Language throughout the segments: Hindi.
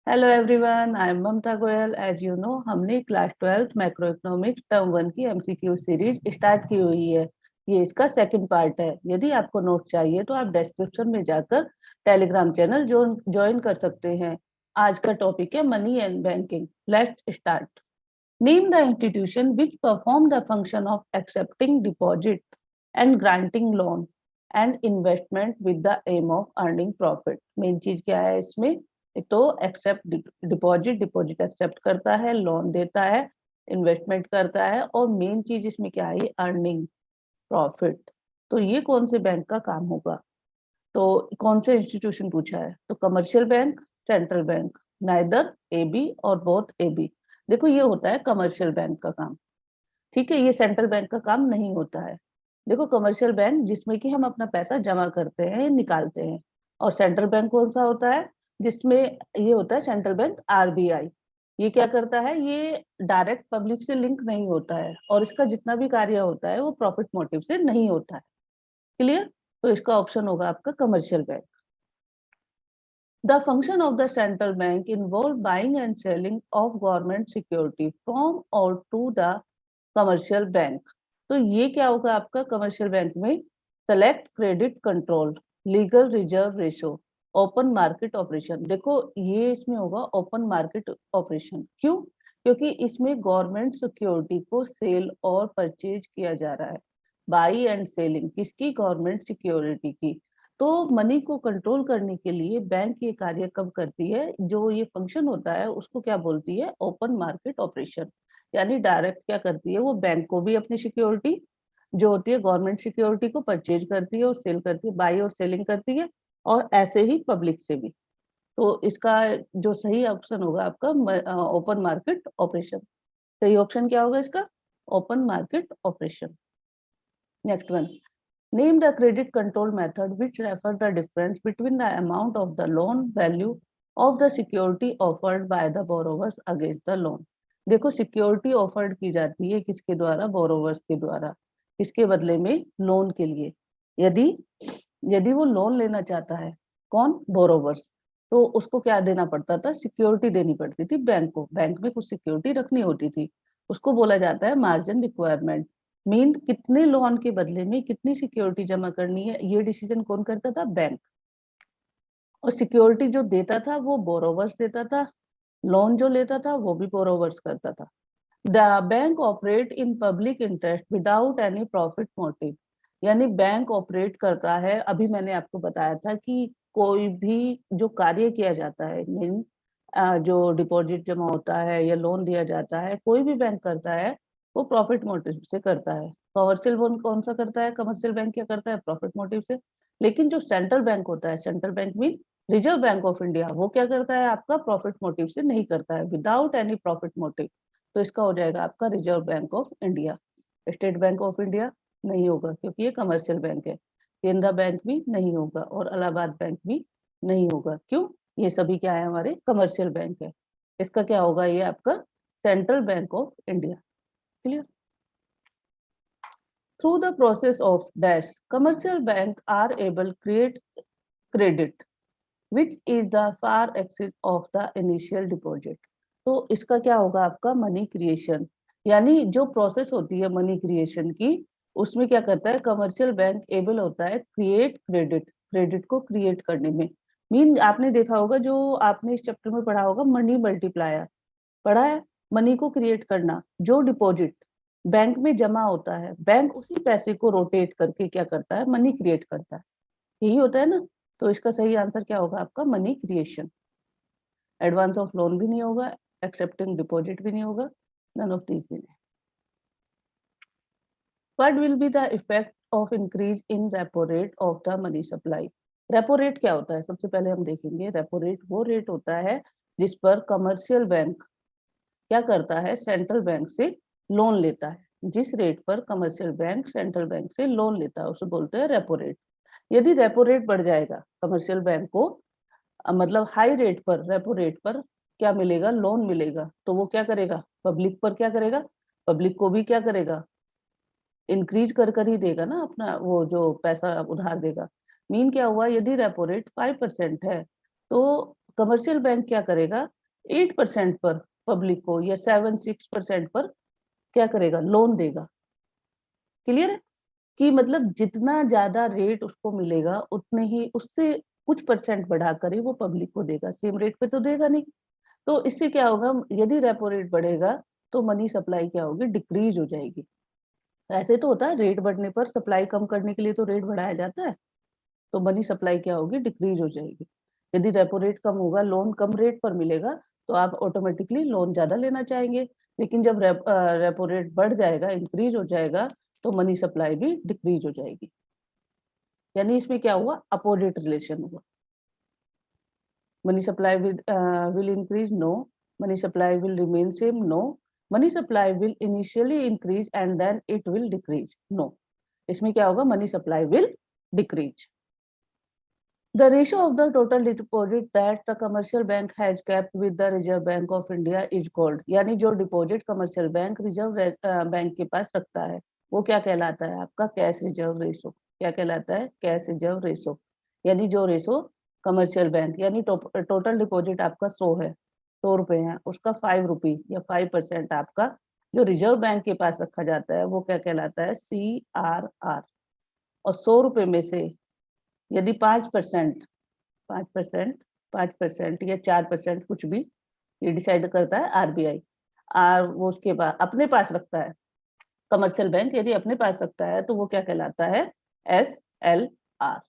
Hello everyone, I am Mamta Goyal. As you know, हमने class 12th macro economics term 1 की एमसीक्यू सीरीज स्टार्ट की हुई है। ये इसका सेकंड पार्ट है। यदि आपको नोट चाहिए तो आप डिस्क्रिप्शन में जाकर टेलीग्राम चैनल ज्वाइन कर सकते हैं। आज का टॉपिक है money and banking. Let's start. Name the institution which perform the function of accepting deposit and granting loan and investment with the aim of earning profit. Main चीज क्या है इसमें? एक तो एक्सेप्ट डिपॉजिट, डिपॉजिट एक्सेप्ट करता है, लोन देता है, इन्वेस्टमेंट करता है, और मेन चीज इसमें क्या है? Earning profit. तो ये कौन से बैंक का काम होगा? तो कौन से इंस्टीट्यूशन पूछा है? तो commercial bank, central bank, neither A B और बोथ ए बी। देखो, ये होता है कमर्शियल बैंक का काम। ठीक है, ये सेंट्रल बैंक का काम नहीं होता है। देखो, कमर्शियल बैंक जिसमें कि हम अपना पैसा जमा करते हैं, निकालते हैं। और सेंट्रल बैंक कौन सा होता है? जिसमें ये होता है सेंट्रल बैंक आरबीआई। ये क्या करता है? ये डायरेक्ट पब्लिक से लिंक नहीं होता है, और इसका जितना भी कार्य होता है वो प्रॉफिट मोटिव से नहीं होता है। क्लियर? तो इसका ऑप्शन होगा आपका commercial bank. The function of the central bank involve buying and selling of government security from or to the commercial bank। तो ये क्या होगा आपका कमर्शियल बैंक में? Select credit control, legal reserve ratio, open market operation. देखो, ये इसमें होगा ओपन मार्केट ऑपरेशन। क्यों? क्योंकि इसमें गवर्नमेंट सिक्योरिटी को सेल और परचेज किया जा रहा है। बाई एंड सेलिंग किसकी? गवर्नमेंट सिक्योरिटी की। तो मनी को कंट्रोल करने के लिए बैंक ये कार्य कब करती है? जो ये फंक्शन होता है उसको क्या बोलती है? Open market operation. यानी डायरेक्ट क्या करती है? वो बैंक को भी अपनी सिक्योरिटी जो होती है गवर्नमेंट सिक्योरिटी को परचेज करती है और सेल करती है, बाई और सेलिंग करती है, और ऐसे ही पब्लिक से भी। तो इसका जो सही ऑप्शन होगा आपका ओपन मार्केट ऑपरेशन। सही ऑप्शन क्या होगा इसका? Open market operation. Next one. Name the credit control method which refer the difference between the amount of the loan value of the security offered by the borrowers against the loan। देखो, सिक्योरिटी ऑफर्ड की जाती है किसके द्वारा? बोरोवर्स के द्वारा। किसके बदले में? लोन के लिए। यदि यदि वो लोन लेना चाहता है, कौन? बोरोवर्स, तो उसको क्या देना पड़ता था? सिक्योरिटी देनी पड़ती थी बैंक को। बैंक में कुछ सिक्योरिटी रखनी होती थी। उसको बोला जाता है मार्जिन रिक्वायरमेंट। मीन कितने लोन के बदले में कितनी सिक्योरिटी जमा करनी है, ये डिसीजन कौन करता था? बैंक। और सिक्योरिटी जो देता था वो बोरोवर्स देता था, लोन जो लेता था वो भी बोरोवर्स करता था। The bank operate in public interest without any profit motive. यानी बैंक ऑपरेट करता है, अभी मैंने आपको बताया था कि कोई भी जो कार्य किया जाता है, मीन जो डिपॉजिट जमा होता है या लोन दिया जाता है, कोई भी बैंक करता है वो प्रॉफिट मोटिव से करता है। कमर्शियल बैंक कौन सा करता है? कमर्शियल बैंक क्या करता है? प्रॉफिट मोटिव से। लेकिन जो सेंट्रल बैंक होता है, सेंट्रल बैंक में रिजर्व बैंक ऑफ इंडिया, वो क्या करता है आपका? प्रॉफिट मोटिव से नहीं करता है, विदाउट एनी प्रॉफिट मोटिव। तो इसका हो जाएगा आपका reserve bank of India. State bank of India नहीं होगा क्योंकि ये कमर्शियल बैंक है। केनरा बैंक भी नहीं होगा और इलाहाबाद बैंक भी नहीं होगा। क्यों? ये सभी क्या है? हमारे कमर्शियल बैंक है। इसका क्या होगा? ये आपका central bank of India. Clear? Through the process of dash commercial bank are able create credit which is the far axis of the initial deposit. तो इसका क्या होगा आपका? Money creation. यानी जो प्रोसेस होती है मनी क्रिएशन की, उसमें क्या करता है कमर्शियल बैंक? एबल होता है क्रिएट क्रेडिट, क्रेडिट को क्रिएट करने में। मीन आपने देखा होगा, जो आपने इस चैप्टर में पढ़ा होगा, मनी मल्टीप्लायर पढ़ा है। मनी को क्रिएट करना, जो डिपॉजिट बैंक में जमा होता है, बैंक उसी पैसे को रोटेट करके क्या करता है? मनी क्रिएट करता है। यही होता है ना? तो इसका सही आंसर क्या होगा आपका? Money creation. Advance of loan भी नहीं होगा, एक्सेप्टिंग डिपॉजिट भी नहीं होगा, नन ऑफ दीज भी नहीं। What will be the effect of increase in repo rate of the money supply. Repo rate क्या होता है? सबसे पहले हम देखेंगे। रेपो रेट वो रेट होता है जिस पर कमर्शियल बैंक क्या करता है? सेंट्रल बैंक से लोन लेता है। जिस रेट पर कमर्शियल बैंक सेंट्रल बैंक से लोन लेता है उसे बोलते हैं रेपो रेट। यदि रेपो रेट बढ़ जाएगा कमर्शियल बैंक को, मतलब हाई रेट पर, रेपो रेट पर क्या मिलेगा? लोन मिलेगा। तो वो क्या करेगा? पब्लिक पर क्या करेगा? पब्लिक को भी क्या करेगा? इंक्रीज कर ही देगा ना अपना वो जो पैसा उधार देगा। मीन क्या हुआ? यदि रेपो रेट 5% है तो कमर्शियल बैंक क्या करेगा? 8% पर पब्लिक को या 7-6% पर क्या करेगा, लोन देगा। क्लियर है कि मतलब जितना ज्यादा रेट उसको मिलेगा उतने ही उससे कुछ परसेंट बढ़ाकर ही वो पब्लिक को देगा, सेम रेट पे तो देगा नहीं। तो इससे क्या होगा, यदि रेपो रेट बढ़ेगा तो मनी सप्लाई क्या होगी, डिक्रीज हो जाएगी। ऐसे तो होता है, रेट बढ़ने पर सप्लाई कम करने के लिए तो रेट बढ़ाया जाता है, तो मनी सप्लाई क्या होगी, डिक्रीज हो जाएगी। यदि रेपो रेट कम होगा, लोन कम रेट पर मिलेगा, तो आप ऑटोमेटिकली लोन ज्यादा लेना चाहेंगे। लेकिन जब रेपो रेट बढ़ जाएगा, इंक्रीज हो जाएगा, तो मनी सप्लाई भी डिक्रीज हो जाएगी। यानी इसमें क्या हुआ, अपोजिट रिलेशन हुआ। Money supply will increase, no. Money supply will remain same, no. Money supply will initially increase and then it will decrease, no. इसमें क्या होगा, money supply will decrease. The ratio of the total deposit that the commercial bank has kept with the Reserve Bank of India is called, यानी जो deposit commercial bank reserve bank के पास रखता है वो क्या कहलाता है, आपका कैश रिजर्व रेशो। क्या कहलाता है, कैश रिजर्व रेशो। यानी जो रेशो कमर्शियल बैंक, यानी टोटल डिपॉजिट आपका 100 है, 100 रुपए है, उसका 5 रुपीज या 5% आपका जो रिजर्व बैंक के पास रखा जाता है वो क्या कहलाता है, CRR। और 100 रुपए में से यदि 5%, 5%, 5% या 4%, कुछ भी, ये डिसाइड करता है RBI। वो उसके बाद अपने पास रखता है कमर्शियल बैंक, यदि अपने पास रखता है तो वो क्या कहलाता है, SLR,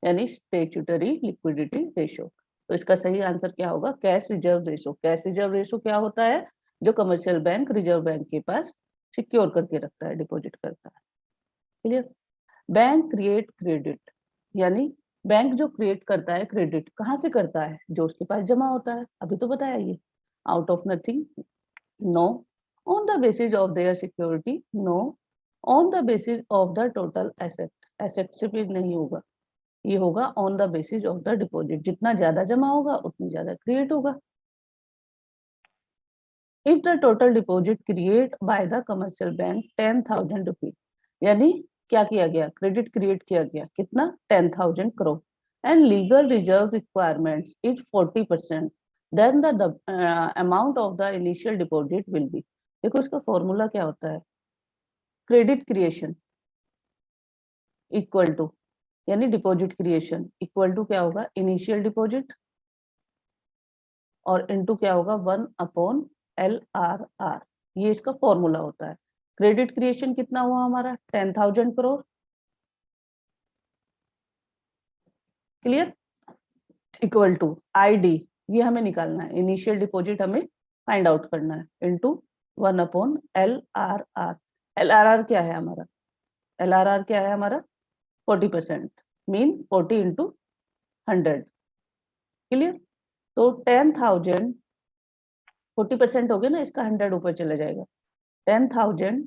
यानी स्टेचुटरी लिक्विडिटी रेशो। तो इसका सही आंसर क्या होगा, cash reserve ratio. Cash reserve ratio क्या होता है, जो कमर्शियल बैंक रिजर्व बैंक के पास सिक्योर करके रखता है, डिपॉजिट करता है। क्लियर। बैंक क्रिएट क्रेडिट, यानी बैंक जो क्रिएट करता है क्रेडिट, कहाँ से करता है, जो उसके पास जमा होता है, अभी तो बताया ये। Out of nothing, no. On the basis of their security, no. On the basis of the total asset, asset से भी नहीं होगा, ये होगा on the basis of the deposit, जितना ज्यादा जमा होगा उतनी ज्यादा क्रिएट होगा। If the total deposit create by the commercial bank 10,000 rupees, यानी क्या किया गया, क्रेडिट क्रिएट किया गया, कितना, 10,000 crore, and legal reserve requirements is 40%, then the amount of the initial deposit will be. देखो इसका फॉर्मूला क्या होता है, क्रेडिट क्रिएशन इक्वल टू, यानी डिपॉजिट क्रिएशन इक्वल टू क्या होगा, इनिशियल डिपॉजिट, और इनटू क्या होगा, 1/LRR। ये इसका फॉर्मूला होता है। क्रेडिट क्रिएशन कितना हुआ हमारा, 10,000 crore. Clear. Equal to ID, ये हमें निकालना है, इनिशियल डिपॉजिट हमें फाइंड आउट करना है, इनटू 1/LRR। LRR क्या है हमारा, LRR क्या है हमारा, 40%, मीन 40 इंटू 100। क्लियर। तो 10,000, 40% हो गया ना, इसका 100 ऊपर चला जाएगा, 10,000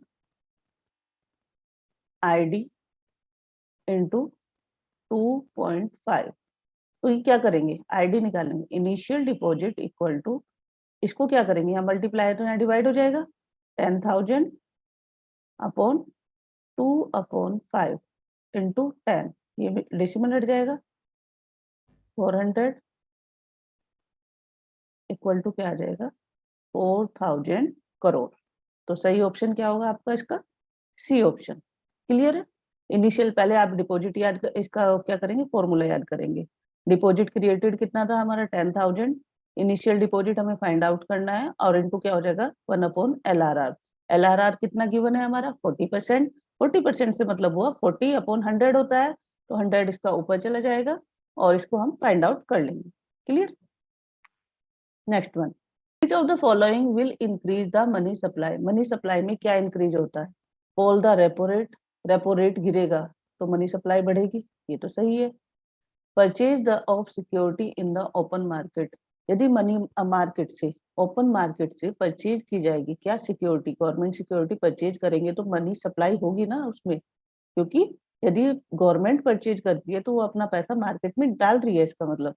ID इंटू 2.5। तो ये क्या करेंगे, ID निकालेंगे, इनिशियल डिपॉजिट इक्वल टू, इसको क्या करेंगे, यहाँ मल्टीप्लाई है तो यहाँ डिवाइड हो जाएगा, 10,000 अपॉन 2/5 इंटू 10, ये डेसिमल हट जाएगा, 400 इक्वल टू क्या आ जाएगा, 4,000 करोड़। तो सही ऑप्शन क्या होगा आपका, इसका C ऑप्शन। क्लियर है। इनिशियल, पहले आप डिपॉजिट याद इसका क्या करेंगे, फॉर्मूला याद करेंगे। डिपॉजिट क्रिएटेड कितना था हमारा, 10,000। इनिशियल डिपॉजिट हमें फाइंड आउट करना है, और इनको क्या हो जाएगा, 1/LRR। LRR कितना गिवन है हमारा, 40%। 40% से मतलब हुआ 40/100 होता है, तो 100 इसका ऊपर चला जाएगा, और इसको हम फाइंड आउट कर लेंगे। Clear. Next one, which of the following will increase the money supply। Money supply में क्या इंक्रीज होता है, all the repo rate, repo rate गिरेगा तो मनी सप्लाई बढ़ेगी, ये तो सही है। Purchase the of security in the open market, यदि मनी मार्केट से, ओपन मार्केट से परचेज की जाएगी क्या, सिक्योरिटी, गवर्नमेंट सिक्योरिटी परचेज करेंगे तो मनी सप्लाई होगी ना उसमें, क्योंकि यदि गवर्नमेंट परचेज करती है तो वो अपना पैसा मार्केट में डाल रही है, इसका मतलब।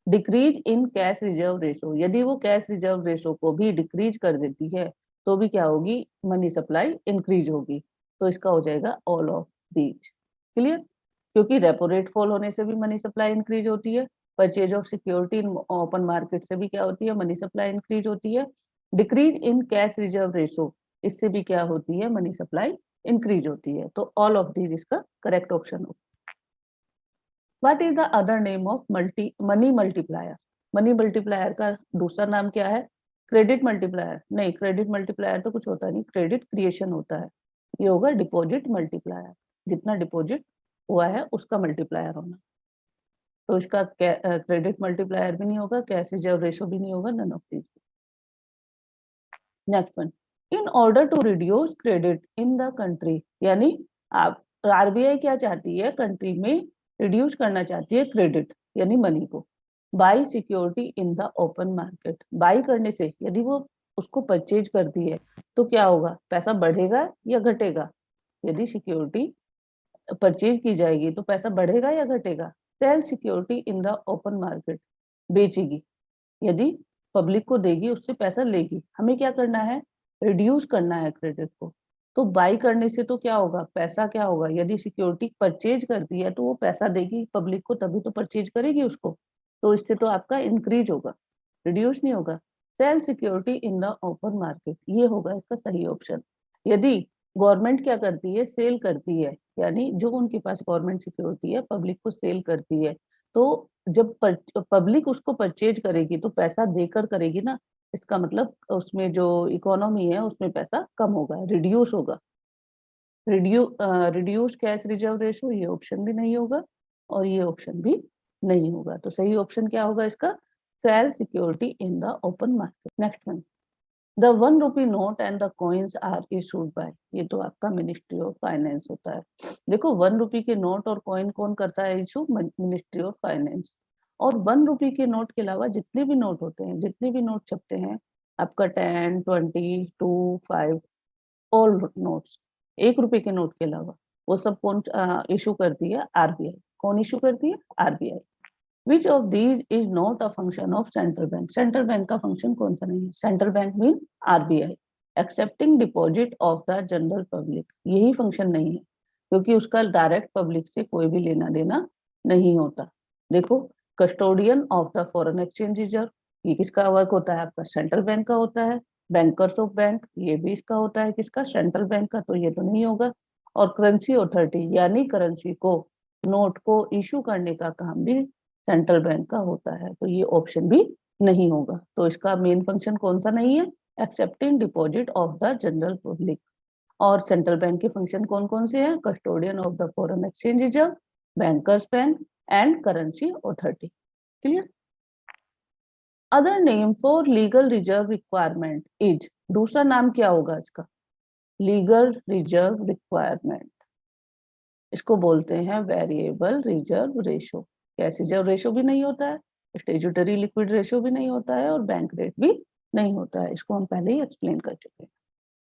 Decrease in cash reserve ratio, यदि वो कैश रिजर्व रेशो को भी डिक्रीज कर देती है तो भी क्या होगी, मनी सप्लाई इंक्रीज होगी। तो इसका हो जाएगा ऑल ऑफ दीज। क्लियर। क्योंकि रेपो रेट फॉल होने से भी मनी सप्लाई इंक्रीज होती है, purchase of security in open market से भी क्या होती है, मनी सप्लाई इंक्रीज होती है। Decrease in cash reserve ratio, इससे भी क्या होती है, मनी सप्लाई इंक्रीज होती है। तो ऑल ऑफ दीज इसका करेक्ट ऑप्शन हो। What is the other name of money multiplier? Money multiplier का दूसरा नाम क्या है? क्रेडिट मल्टीप्लायर नहीं, क्रेडिट मल्टीप्लायर तो कुछ होता नहीं, क्रेडिट क्रिएशन होता है। ये होगा डिपॉजिट मल्टीप्लायर, जितना डिपॉजिट हुआ है उसका मल्टीप्लायर होना। तो इसका क्रेडिट मल्टीप्लायर भी नहीं होगा, कैश रिजर्व रेशो भी नहीं होगा, none of these. Next one, in order to reduce credit in the country, यानी आप आरबीआई क्या चाहती है, कंट्री में रिड्यूस करना चाहती है क्रेडिट यानी मनी को। By security in the open market, by करने से यदि वो उसको परचेज करती है तो क्या होगा, पैसा बढ़ेगा या घटेगा? यदि सिक्योरिटी परचेज की जाएगी तो पैसा बढ़ेगा या घटेगा? Sell security in the open market, बेचेगी, यदि पब्लिक को देगी उससे पैसा लेगी। हमें क्या करना है, रिड्यूस करना है क्रेडिट को। तो बाई करने से तो क्या होगा, पैसा क्या होगा, यदि सिक्योरिटी परचेज करती है तो वो पैसा देगी पब्लिक को, तभी तो परचेज करेगी उसको। तो इससे तो आपका इंक्रीज होगा, रिड्यूस नहीं होगा। Sell security in the open market, ये होगा इसका सही ऑप्शन। यदि गवर्नमेंट क्या करती है, सेल करती है, यानी जो उनके पास गवर्नमेंट सिक्योरिटी है पब्लिक को सेल करती है, तो जब पब्लिक उसको परचेज करेगी तो पैसा देकर करेगी ना, इसका मतलब उसमें जो इकोनॉमी है उसमें पैसा कम होगा, रिड्यूस होगा। रिड्यूस कैश रिजर्व रेशो, ये ऑप्शन भी नहीं होगा और ये ऑप्शन भी नहीं होगा। तो सही ऑप्शन क्या होगा इसका, sell security in the open market. Next one, the 1 rupee note and the coins are issued by, ये तो आपका मिनिस्ट्री ऑफ फाइनेंस होता है। देखो 1 रुपी के नोट और कॉइन कौन करता है इशू, मिनिस्ट्री ऑफ फाइनेंस। और 1 रुपी के नोट के अलावा जितने भी नोट होते हैं, जितने भी नोट छपते हैं, आपका 10, 20, 2, 5, ऑल नोट्स, 1 रुपए के नोट के अलावा, वो सब कौन इशू करती है, आरबीआई। कौन इशू करती है, RBI. Which of these is not a function of central bank, central bank का फंक्शन कौन सा नहीं है, central bank mean RBI. Accepting deposit of the general public, यही फंक्शन नहीं है, क्योंकि उसका डायरेक्ट पब्लिक से कोई भी लेना देना नहीं होता। देखो, custodian of the foreign exchange reserve, ये किसका वर्क होता है, आपका सेंट्रल बैंक का होता है। बैंकर्स ऑफ बैंक, ये भी इसका होता है, किसका, सेंट्रल बैंक का, तो ये तो नहीं होगा। और करेंसी अथॉरिटी, यानी करेंसी को, नोट को इशू करने का काम भी सेंट्रल बैंक का होता है, तो ये ऑप्शन भी नहीं होगा। तो इसका मेन फंक्शन कौन सा नहीं है, accepting deposit of the general public. और सेंट्रल बैंक के फंक्शन कौन कौन से हैं, custodian of the foreign exchange reserve, bankers bank and currency authority. Clear. Other name for legal reserve requirement is, दूसरा नाम क्या होगा इसका, लीगल रिजर्व रिक्वायरमेंट, इसको बोलते हैं variable reserve ratio. Cash reserve ratio भी नहीं होता है, स्टेट्यूटरी लिक्विड रेशो भी नहीं होता है और बैंक रेट भी नहीं होता है, इसको हम पहले ही एक्सप्लेन कर चुके हैं।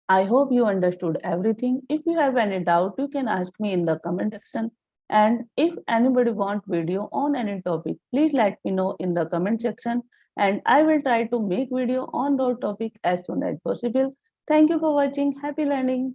I hope you understood everything. If you have any doubt, you can ask me in the comment section. And if anybody want video on any topic, please let me know in the comment section. And I will try to make video on that topic as soon as possible. Thank you for watching. Happy learning.